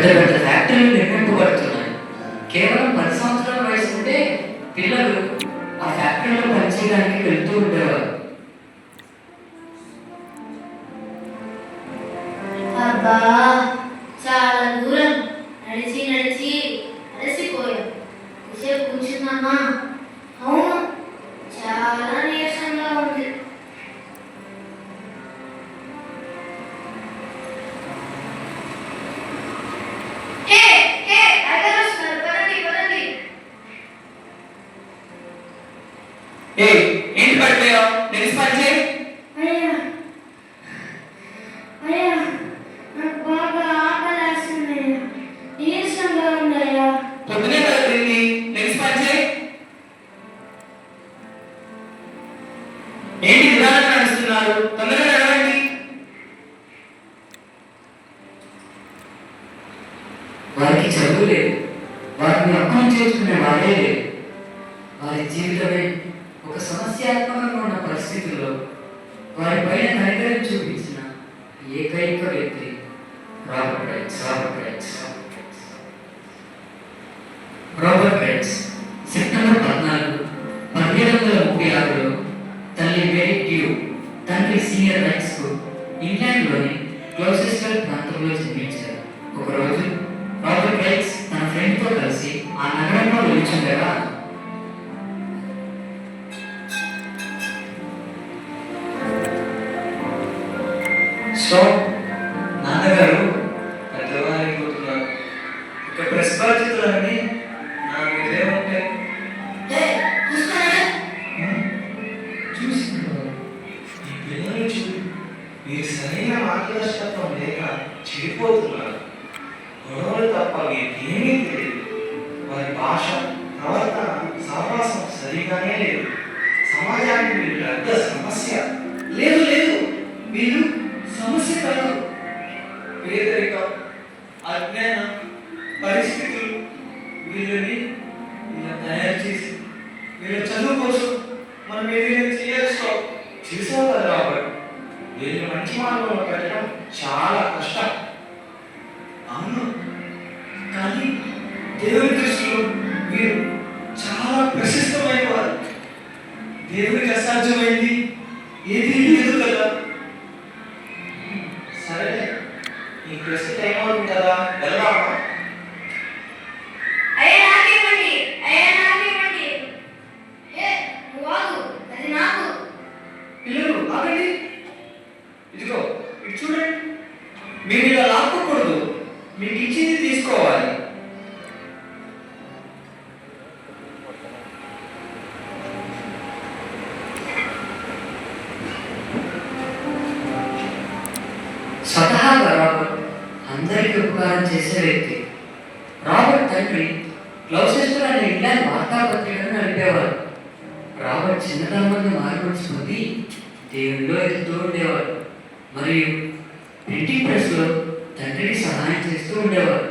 పెద్ద పెద్ద ఫ్యాక్టరీలు నిర్మింపబడుతున్నాయి. కేవలం 10 సంవత్సరాల వయసు ఉంటే పిల్లలు ఆ ఫ్యాక్టరీలో పనిచేయడానికి వెళ్తూ ఉండేవారు. అబ్బా, చాలా దూరం నడిచి నడిచి అలసిపోయాం. కూసేపు కూర్చుందామా? అవును, చాలా నీరసంగా ఉంది. ఏంటి పడిపోయావు? నేను పని చేయి. అయ్యా అయ్యా, నాకు బాగా ఆకలేస్తుందయ్యా, నీరసంగా ఉందయ్యా. పొద్దునే కదా తింది, నేను పని చేయి. ఏంటి నిదానంగా నడుస్తున్నారు? తొందరగా నడవండి. వారికి చదువు లేదు, వారిని అర్థం చేసుకునే వాడే లేదు. వారి జీవితమే ఒక సమస్యాత్మకంగా ఉన్న పరిస్థితుల్లో వారి పైన కనికరం చూపించిన ఏకైక వ్యక్తి రాబర్ట్ రైట్స్. సెప్టెంబర్ 14, 1736లో తల్లి మేరీ డ్యూ, తండ్రి సీనియర్ రైట్స్ కు ఇంగ్లాండ్లోని గ్లౌసెస్టర్ ప్రాంతంలో జన్మించారు. ఒకరోజు రాబర్ట్ రైట్స్ తన ఫ్రెండ్తో కలిసి ఆ నగరంలో నిలిచుండగా నాన్నగారు పెద్దవారైపోతున్నారు, ఇక ప్రెస్ బాధ్యతలన్నీ నా మీదే ఉంటాయి. చూస్తున్నారు ఈ పిల్లల్ని చూడు, మీరు సరైన మార్గదర్శకత్వం లేక చెడిపోతున్నారు. గొడవలు తప్ప ఏమీ తెలియదు. వారి భాష, ప్రవర్తన, సహవాసం సరిగానే లేదు. సమాజానికి వీళ్ళు పెద్ద సమస్య. లేదు లేదు, వీళ్ళు సమస్య కాదు. పేదరికం, అజ్ఞానం, పరిస్థితులు వీళ్ళని ఇలా తయారు చేసి వీళ్ళ చదువు కోసం మనం ఏదైనా చేయాల్సి చూసావు కదా రాబర్ట్, వీళ్ళు మంచి మార్గంలో పెట్టడం చాలా కష్టం. అవును, కానీ దేవుని దృష్టిలో వీరు చాలా ప్రశస్తమైన వారు. దేవునికి అసాధ్యమైంది ఏది లేదు కదా. సరే, ఈ ప్రెస్ టైం అవుతుంది కదా, వెళ్దామా? అయ్యా నాకేమండి, అయ్యా నాకేమండి. నువ్వు ఆగు, అది నాకు. పిల్లలు ఆగండి, ఇదిగో ఇటు చూడండి. మీరు ఇలా లాక్కూడదు, మీకు ఇచ్చింది తీసుకోవాలి. స్వతహాగా రాబర్ట్ అందరికీ ఉపకారం చేసే వ్యక్తి. రాబర్ట్ తండ్రి గ్లౌసెస్టర్ అనే ఇంగ్లాండ్ వార్తాపత్రికను నడిపేవారు. రాబర్ట్ చిన్నతనం నుండి మార్పుచ్చుకుంది దేవునిలో ఎదుగుతూ ఉండేవాడు మరియు ప్రింటింగ్ ప్రెస్లో తండ్రికి సహాయం చేస్తూ ఉండేవారు.